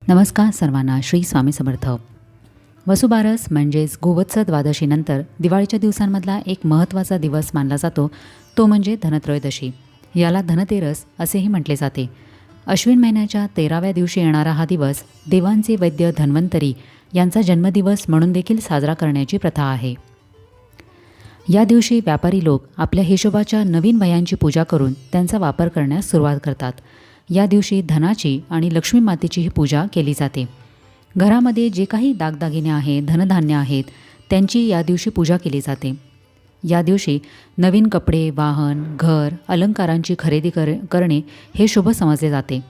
नमस्कार सर्वांना. श्री स्वामी समर्थ. वसुबारस म्हणजेच गोवत्स द्वादशीनंतर दिवाळीच्या दिवसांमधला एक महत्त्वाचा दिवस मानला जातो, तो म्हणजे धनत्रयोदशी. याला धनतेरस असेही म्हटले जाते. अश्विन महिन्याच्या 13व्या दिवशी येणारा हा दिवस देवांचे वैद्य धन्वंतरी यांचा जन्मदिवस म्हणून देखील साजरा करण्याची प्रथा आहे. या दिवशी व्यापारी लोक आपल्या हिशोबाच्या नवीन वह्यांची पूजा करून त्यांचा वापर करण्यास सुरुवात करतात. या दिवशी धनाची आणि लक्ष्मी मातेचीही पूजा केली जाते. घरामध्ये जे काही दागदागिने आहेत, धनधान्य आहेत, त्यांची या दिवशी पूजा केली जाते. या दिवशी नवीन कपडे, वाहन, घर, अलंकारांची खरेदी करणे हे शुभ समजले जाते.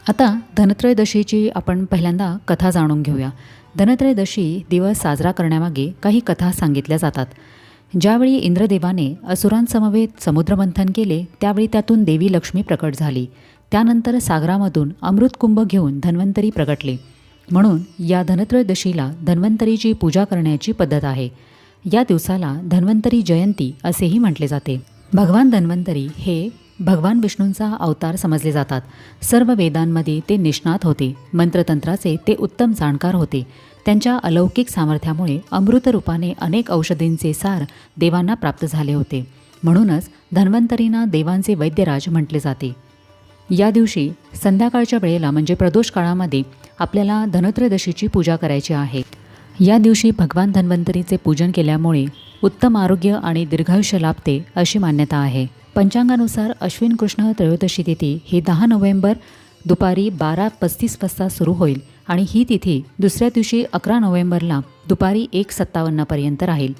आता धनत्रयोदशीची आपण पहिल्यांदा कथा जाणून घेऊया. धनत्रयोदशी दिवस साजरा करण्यामागे काही कथा सांगितल्या जातात. ज्यावेळी इंद्रदेवाने असुरांसमवेत समुद्रमंथन केले त्यावेळी त्यातून देवी लक्ष्मी प्रकट झाली. त्यानंतर सागरामधून अमृतकुंभ घेऊन धन्वंतरी प्रगटले. म्हणून या धनत्रयोदशीला धन्वंतरीची पूजा करण्याची पद्धत आहे. या दिवसाला धन्वंतरी जयंती असेही म्हटले जाते. भगवान धन्वंतरी हे भगवान विष्णूंचा अवतार समजले जातात. सर्व वेदांमध्ये ते निष्णात होते. मंत्रतंत्राचे ते उत्तम जाणकार होते. त्यांच्या अलौकिक सामर्थ्यामुळे अमृत रूपाने अनेक औषधींचे सार देवांना प्राप्त झाले होते. म्हणूनच धन्वंतरींना देवांचे वैद्यराज म्हटले जाते. या दिवशी संध्याकाळच्या वेळेला म्हणजे प्रदोष काळामध्ये आपल्याला धनत्रयोदशीची पूजा करायची आहे. या दिवशी भगवान धन्वंतरीचे पूजन केल्यामुळे उत्तम आरोग्य आणि दीर्घायुष्य लाभते अशी मान्यता आहे. पंचांगानुसार अश्विन कृष्ण त्रयोदशी तिथी ही 10 नोव्हेंबर दुपारी 12:35 वाजता सुरू होईल आणि ही तिथी दुसऱ्या दिवशी 11 नोव्हेंबरला दुपारी 1:57पर्यंत राहील.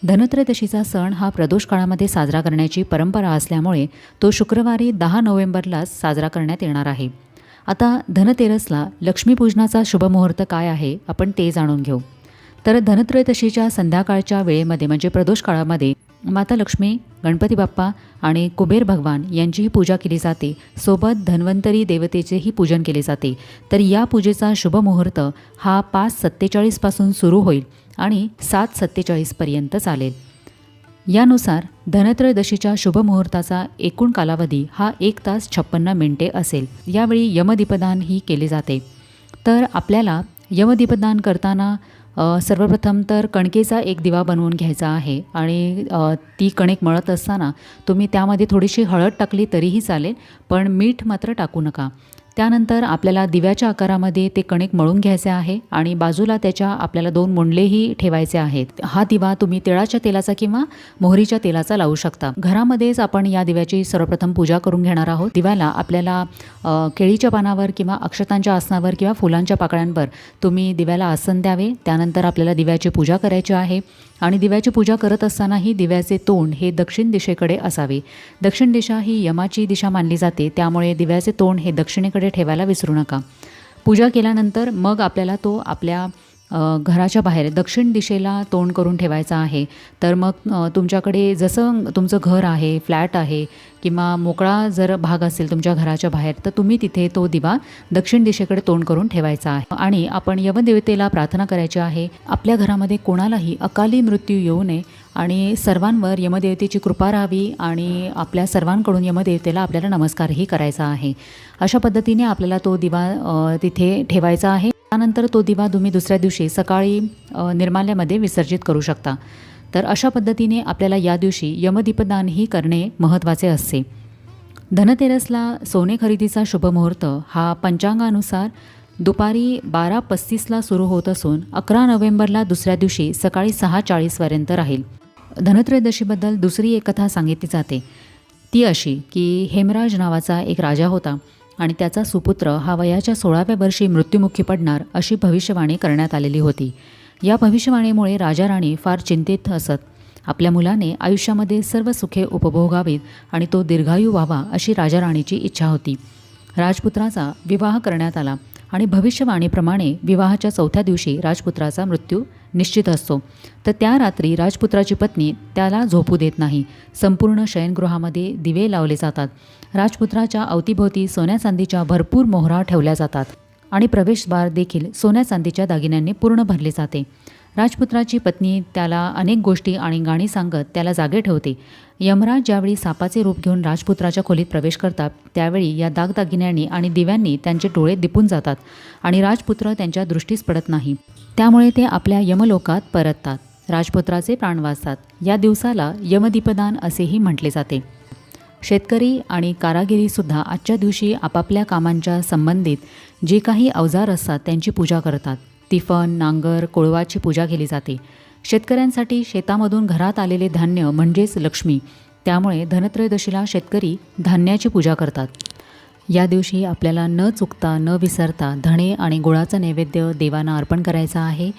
धनत्रयोदशीचा सण हा प्रदोष काळामध्ये साजरा करण्याची परंपरा असल्यामुळे तो शुक्रवारी 10 नोव्हेंबरलाच साजरा करण्यात येणार आहे. आता धनतेरसला लक्ष्मीपूजनाचा शुभमुहूर्त काय आहे आपण ते जाणून घेऊ. तर धनत्रयोदशीच्या संध्याकाळच्या वेळेमध्ये म्हणजे प्रदोष काळामध्ये माता लक्ष्मी, गणपती बाप्पा आणि कुबेर भगवान यांचीही पूजा केली जाते. सोबत धन्वंतरी देवतेचेही पूजन केले जाते. तर या पूजेचा शुभमुहूर्त हा 5:47 पासून सुरू होईल आणि 7:47 पर्यंत चालेल. यानुसार धनत्रयोदशीच्या शुभमुहूर्ताचा एकूण कालावधी हा 1 तास 56 मिनिटे असेल. यावेळी यमदीपदानही केले जाते. तर आपल्याला यमदीपदान करताना सर्वप्रथम तर कणकेचा एक दिवा बनवून घ्यायचा आहे आणि ती कणिक मळत असताना तुम्ही त्यामध्ये थोडीशी हळद टाकली तरीही चालेल, पण मीठ मात्र टाकू नका. त्यानंतर आपल्याला दिव्याच्या आकारामध्ये ते कणिक मळून घ्यायचे आहे आणि बाजूला त्याच्या आपल्याला 2 मुंडलेही ठेवायचे आहेत. हा दिवा तुम्ही तिळाच्या तेलाचा किंवा मोहरीच्या तेलाचा लावू शकता. घरामध्येच आपण या दिव्याची सर्वप्रथम पूजा करून घेणार आहोत. दिव्याला आपल्याला केळीच्या पानावर किंवा अक्षतांच्या आसनावर किंवा फुलांच्या पाकळ्यांवर तुम्ही दिव्याला आसन द्यावे. त्यानंतर आपल्याला दिव्याची पूजा करायची आहे आणि दिव्याची पूजा करत असतानाही दिव्याचे तोंड हे दक्षिण दिशेकडे असावे. दक्षिण दिशा ही यमाची दिशा मानली जाते, त्यामुळे दिव्याचे तोंड हे दक्षिणेकडे ठेवायला विसरू नका. पूजा केल्यानंतर मग आपल्याला तो आपल्या घराच्या बाहेर दक्षिण दिशेला तोंड करून ठेवायचा आहे. तर मग तुमच्याकडे जसं तुमचं घर आहे, फ्लॅट आहे किंवा मोकळा जर भाग असेल तुमच्या घराच्या बाहेर, तर तुम्ही तिथे तो दिवा दक्षिण दिशेकडे तोंड करून ठेवायचा आहे. आणि आपण यमदेवतेला प्रार्थना करायची आहे, आपल्या घरामध्ये कोणालाही अकाली मृत्यू येऊ नये आणि सर्वांवर यमदेवतेची कृपा राहावी आणि आपल्या सर्वांकडून यमदेवतेला आपल्याला नमस्कारही करायचा आहे. अशा पद्धतीने आपल्याला तो दिवा तिथे ठेवायचा आहे. त्यानंतर तो दिवा तुम्ही दुसऱ्या दिवशी सकाळी निर्माल्यामध्ये विसर्जित करू शकता. तर अशा पद्धतीने आपल्याला या दिवशी यमदीपदानही करणे महत्त्वाचे असते. धनतेरसला सोने खरेदीचा शुभमुहूर्त हा पंचांगानुसार दुपारी 12:35ला सुरू होत असून 11 नोव्हेंबरला दुसऱ्या दिवशी सकाळी 6:40पर्यंत राहील. धनत्रयोदशीबद्दल दुसरी एक कथा सांगितली जाते. ती अशी की हेमराज नावाचा एक राजा होता आणि त्याचा सुपुत्र हा वयाच्या 16व्या वर्षी मृत्युमुखी पडणार अशी भविष्यवाणी करण्यात आलेली होती. या भविष्यवाणीमुळे राजा राणी फार चिंतित असत. आपल्या मुलाने आयुष्यामध्ये सर्व सुखे उपभोगावीत आणि तो दीर्घायू व्हावा अशी राजा राणीची इच्छा होती. राजपुत्राचा विवाह करण्यात आला आणि भविष्यवाणीप्रमाणे विवाहाच्या 4थ्या दिवशी राजपुत्राचा मृत्यू निश्चित असतो. तर त्या रात्री राजपुत्राची पत्नी त्याला झोपू देत नाही. संपूर्ण शयनगृहामध्ये दिवे लावले जातात. राजपुत्राच्या अवतीभोवती सोन्या चांदीच्या भरपूर मोहरा ठेवल्या जातात आणि प्रवेशद्वार देखील सोन्या चांदीच्या दागिन्यांनी पूर्ण भरले जाते. राजपुत्राची पत्नी त्याला अनेक गोष्टी आणि गाणी सांगत त्याला जागे ठेवते. यमराज ज्यावेळी सापाचे रूप घेऊन राजपुत्राच्या खोलीत प्रवेश करतात त्यावेळी या दागदागिन्यांनी आणि दिव्यांनी त्यांचे डोळे दिपून जातात आणि राजपुत्र त्यांच्या दृष्टीस पडत नाही. त्यामुळे ते आपल्या यमलोकात परततात. राजपुत्राचे प्राण वाचतात. या दिवसाला यमदीपदान असेही म्हटले जाते. शेतकरी आणि कारागिरीसुद्धा आजच्या दिवशी आपापल्या कामांच्या संबंधित जे काही अवजार असतात त्यांची पूजा करतात. तिफन, नांगर, कोळवाची पूजा केली जाते. शेतकऱ्यांसाठी शेतामधून घरात आलेले धान्य म्हणजेच लक्ष्मी. त्यामुळे धनत्रयोदशीला शेतकरी धान्याची पूजा करतात. या दिवशी आपल्याला न चुकता न विसरता धणे आणि गुळाचा नैवेद्य देवांना अर्पण करायचा आहे.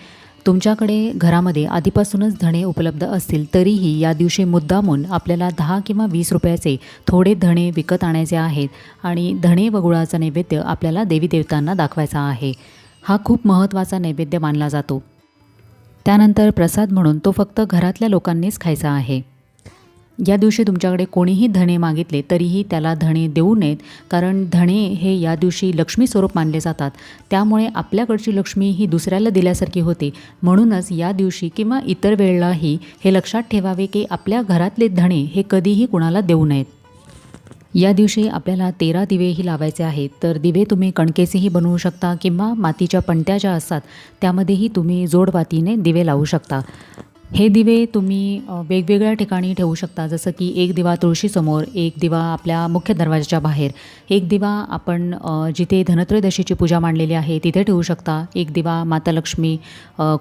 तुमच्याकडे घरामध्ये आधीपासूनच धणे उपलब्ध असतील तरीही या दिवशी मुद्दामून आपल्याला 10 किंवा 20 रुपयाचे थोडे धणे विकत आणायचे आहेत आणि धणे व गुळाचा नैवेद्य आपल्याला देवी देवतांना दाखवायचा आहे. हा खूप महत्त्वाचा नैवेद्य मानला जातो. त्यानंतर प्रसाद म्हणून तो फक्त घरातल्या लोकांनीच खायचा आहे. या दिवशी तुमच्याकडे कोणीही धणे मागितले तरीही त्याला धणे देऊ नयेत, कारण धणे हे या दिवशी लक्ष्मी स्वरूप मानले जातात. त्यामुळे आपल्याकडची लक्ष्मी ही दुसऱ्याला दिल्यासारखी होते. म्हणूनच या दिवशी किंवा इतर वेळेलाही हे लक्षात ठेवावे की आपल्या घरातले धणे हे कधीही कुणाला देऊ नयेत. या दिवशी आपल्याला 13 दिवेही लावायचे आहेत. तर दिवे तुम्ही कणकेचेही बनवू शकता किंवा मातीच्या पणत्या ज्या असतात त्यामध्येही तुम्ही जोडवातीने दिवे लावू शकता. हे दिवे तुम्ही वेगवेगळ्या ठिकाणी ठेवू शकता. जसं की एक दिवा तुळशीसमोर, एक दिवा आपल्या मुख्य दरवाजाच्या बाहेर, एक दिवा आपण जिथे धनत्रयोदशीची पूजा मांडलेली आहे तिथे ठेवू शकता. एक दिवा माता लक्ष्मी,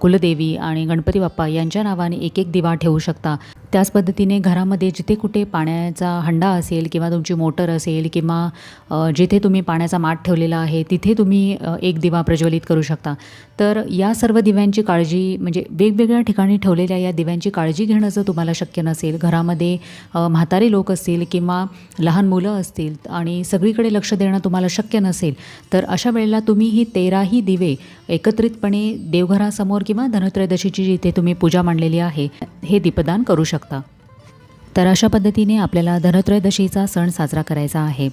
कुलदेवी आणि गणपती बाप्पा यांच्या नावाने एक एक दिवा ठेवू शकता. त्याच पद्धतीने घरामध्ये जिथे कुठे पाण्याचा हंडा असेल किंवा तुमची मोटर असेल किंवा जिथे तुम्ही पाण्याचा माठ ठेवलेला आहे तिथे तुम्ही एक दिवा प्रज्वलित करू शकता. तर या सर्व दिव्यांची काळजी म्हणजे वेगवेगळ्या ठिकाणी ठेवलेल्या या दिव्यांची काळजी घेणं जर तुम्हाला शक्य नसेल, घरामध्ये म्हातारे लोक असतील किंवा लहान मुलं असतील आणि सगळीकडे लक्ष देणं तुम्हाला शक्य नसेल, तर अशा वेळेला तुम्ही ही 13ही दिवे एकत्रितपणे देवघरासमोर किंवा धनत्रयोदशीची जिथे तुम्ही पूजा मांडलेली आहे हे दीपदान करू शकता. तर अशा पद्धतीने आपल्याला धनत्रयोदशीचा सण साजरा करायचा आहे.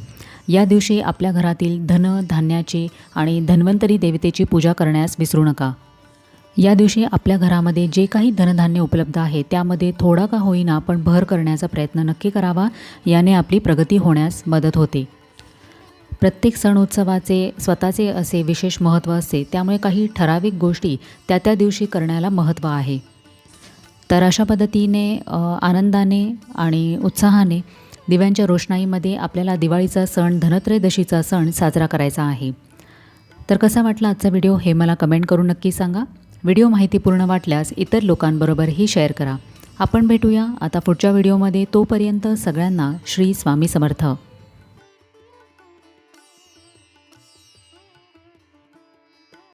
या दिवशी आपल्या घरातील धन, धान्याची आणि धन्वंतरी देवतेची पूजा करण्यास विसरू नका. या दिवशी आपल्या घरामध्ये जे काही धनधान्य उपलब्ध आहे त्यामध्ये थोडा का होईना पण भर करण्याचा प्रयत्न नक्की करावा. याने आपली प्रगती होण्यास मदत होते. प्रत्येक सण उत्सवाचे स्वतःचे असे विशेष महत्त्व असते. त्यामुळे काही ठराविक गोष्टी त्या दिवशी करण्याला महत्त्व आहे. तर अशा पद्धतीने आनंदाने आणि उत्साहाने दिव्यांच्या रोषणाईमध्ये आपल्याला दिवाळीचा सण, धनत्रयोदशीचा सण साजरा करायचा आहे. तर कसा वाटला आजचा व्हिडिओ हे मला कमेंट करून नक्की सांगा. व्हिडिओ माहितीपूर्ण वाटल्यास इतर लोकांबरोबरही शेअर करा. आपण भेटूया आता पुढच्या व्हिडिओमध्ये. तोपर्यंत सगळ्यांना श्री स्वामी समर्थ.